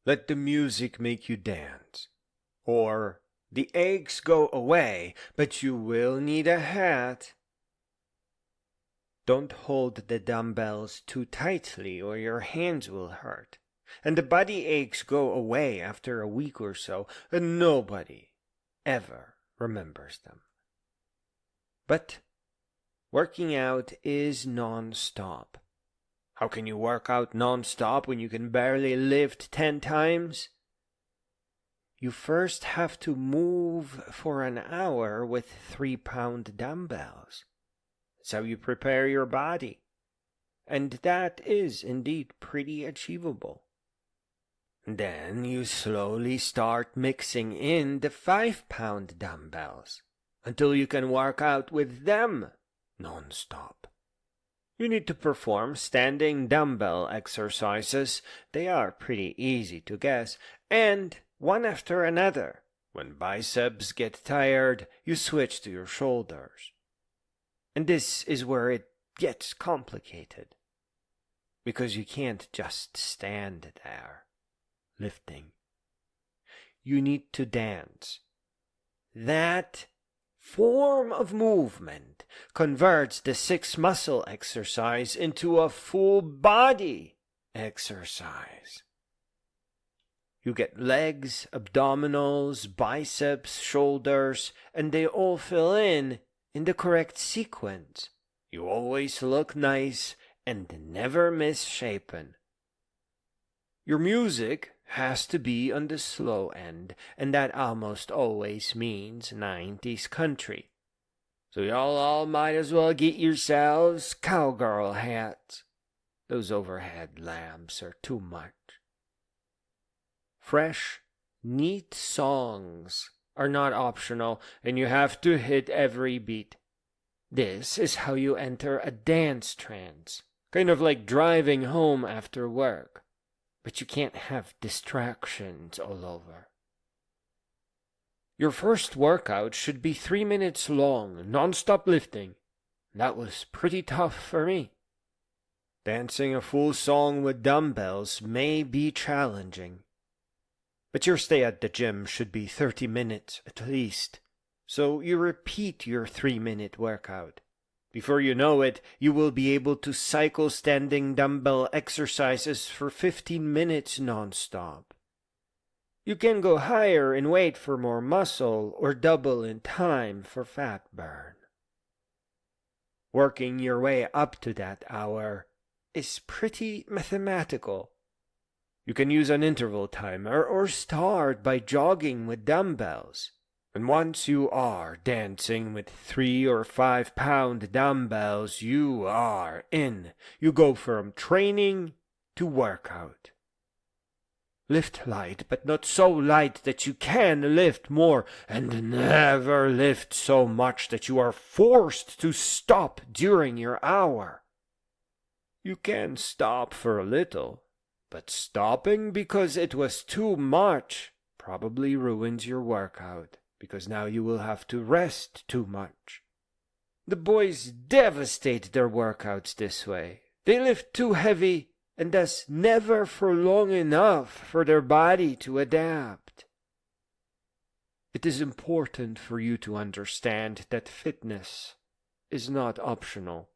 Let the music make you dance. Or, the aches go away, but you will need a hat. Don't hold the dumbbells too tightly or your hands will hurt. And the body aches go away after a week or so, and nobody ever remembers them. But working out is non-stop. How can you work out non-stop when you can barely lift 10 times? You first have to move for an hour with 3-pound dumbbells. That's how you prepare your body. And that is indeed pretty achievable. Then you slowly start mixing in the 5-pound dumbbells until you can work out with them non-stop. You need to perform standing dumbbell exercises. They are pretty easy to guess, and one after another. When biceps get tired, you switch to your shoulders. And this is where it gets complicated, because you can't just stand there lifting. You need to dance. That form of movement converts the 6 muscle exercise into a full body exercise. You get legs, abdominals, biceps, shoulders, and they all fill in the correct sequence. You always look nice and never misshapen. Your music has to be on the slow end, and that almost always means 90s country. So y'all all might as well get yourselves cowgirl hats. Those overhead lamps are too much. Fresh, neat songs are not optional, and you have to hit every beat. This is how you enter a dance trance, kind of like driving home after work. But you can't have distractions all over. Your first workout should be 3 minutes long, non-stop lifting. That was pretty tough for me. Dancing a full song with dumbbells may be challenging. But your stay at the gym should be 30 minutes at least. So you repeat your 3-minute workout. Before you know it, you will be able to cycle standing dumbbell exercises for 15 minutes non-stop. You can go higher in weight for more muscle or double in time for fat burn. Working your way up to that hour is pretty mathematical. You can use an interval timer or start by jogging with dumbbells. And once you are dancing with 3 or 5-pound dumbbells, you are in. You go from training to workout. Lift light, but not so light that you can lift more, and never lift so much that you are forced to stop during your hour. You can stop for a little, but stopping because it was too much probably ruins your workout, because now you will have to rest too much. The boys devastate their workouts this way. They lift too heavy and thus never for long enough for their body to adapt. It is important for you to understand that fitness is not optional,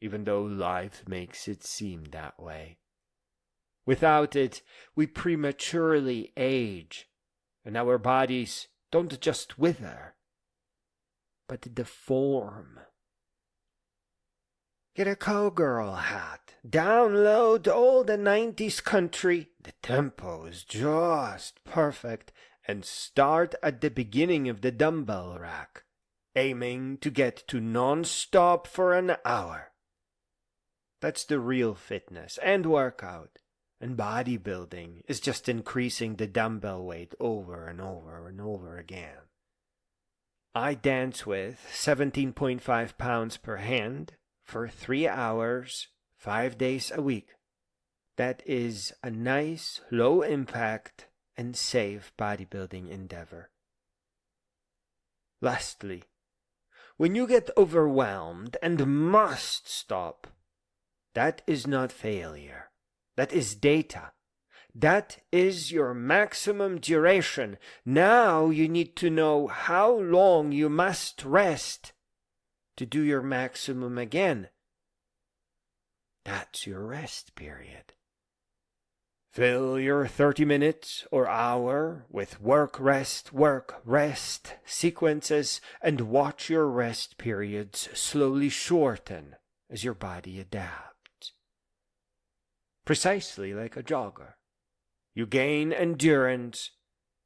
even though life makes it seem that way. Without it, we prematurely age, and our bodies don't just wither, but deform. Get a cowgirl hat, download all the 90s country, the tempo is just perfect, and start at the beginning of the dumbbell rack, aiming to get to non-stop for an hour. That's the real fitness and workout. And bodybuilding is just increasing the dumbbell weight over and over and over again. I dance with 17.5 pounds per hand for 3 hours, 5 days a week. That is a nice, low impact, and safe bodybuilding endeavor. Lastly, when you get overwhelmed and must stop, that is not failure. That is data. That is your maximum duration. Now you need to know how long you must rest to do your maximum again. That's your rest period. Fill your 30 minutes or hour with work, rest sequences, and watch your rest periods slowly shorten as your body adapts. Precisely like a jogger, you gain endurance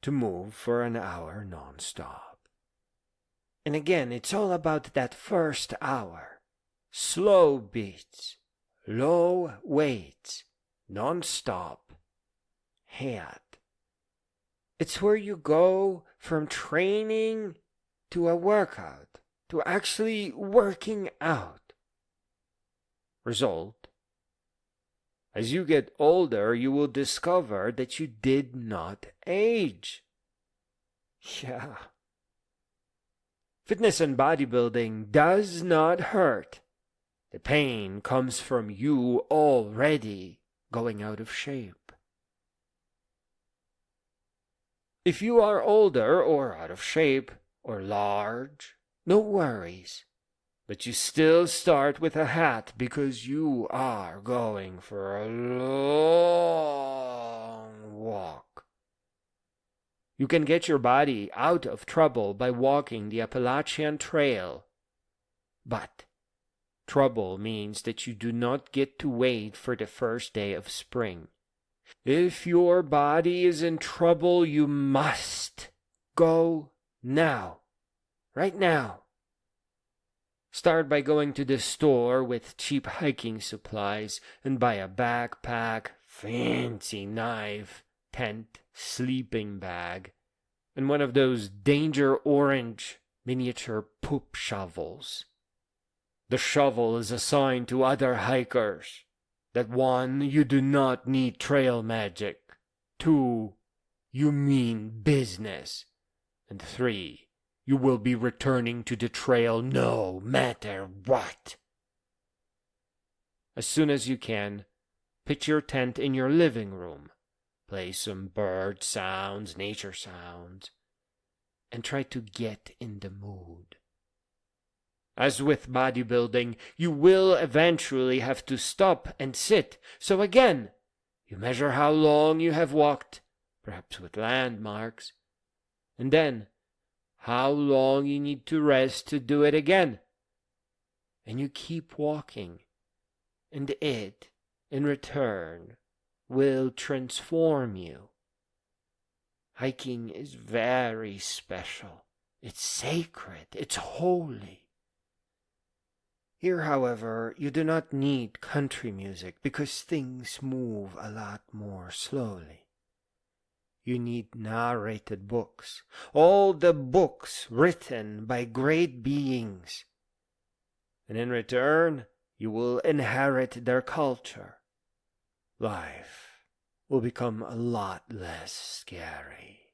to move for an hour non-stop. And again, it's all about that first hour. Slow beats, low weights, non-stop, hand. It's where you go from training to a workout, to actually working out. Result: as you get older, you will discover that you did not age. Yeah. Fitness and bodybuilding does not hurt. The pain comes from you already going out of shape. If you are older or out of shape or large, no worries. But you still start with a hat because you are going for a long walk. You can get your body out of trouble by walking the Appalachian Trail. But trouble means that you do not get to wait for the first day of spring. If your body is in trouble, you must go now. Right now. Start by going to the store with cheap hiking supplies and buy a backpack, fancy knife, tent, sleeping bag, and one of those danger orange miniature poop shovels. The shovel is a sign to other hikers that 1, you do not need trail magic, 2, you mean business, and 3, you will be returning to the trail no matter what. As soon as you can, pitch your tent in your living room, play some bird sounds, nature sounds, and try to get in the mood. As with bodybuilding, you will eventually have to stop and sit. So again, you measure how long you have walked, perhaps with landmarks, and then how long you need to rest to do it again. And you keep walking, and it, in return, will transform you. Hiking is very special. It's sacred. It's holy. Here, however, you do not need country music because things move a lot more slowly. You need narrated books, all the books written by great beings. And in return, you will inherit their culture. Life will become a lot less scary.